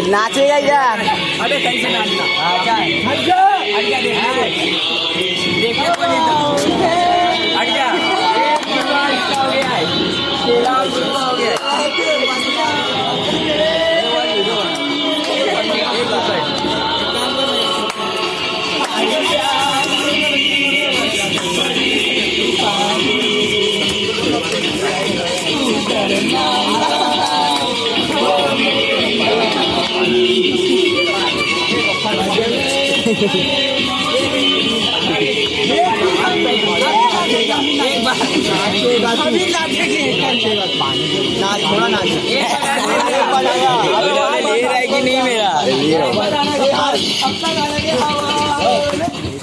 नाचेगा यार। अरे कैसे नाचना? देखो हट जा। थोड़ा नाच ले रहा है कि नहीं मेरा?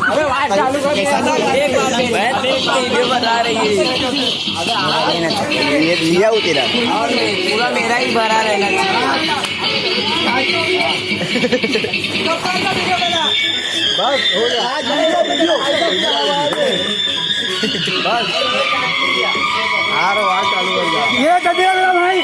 अबे वाह चालू कर। एक बार वीडियो बता रही है। ये लिया हो तेरा और पूरा मेरा ही भरा रहना बस हो गया। बस आ चालू कर गया। ये कटिया मेरा भाई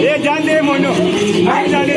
ये जान दे मोनू जान दे।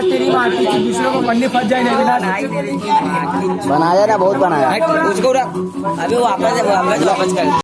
तेरी माटी दूसरों को पन्ने फंस जाए बनाया ना बहुत बनाया उसको अभी वापस कर।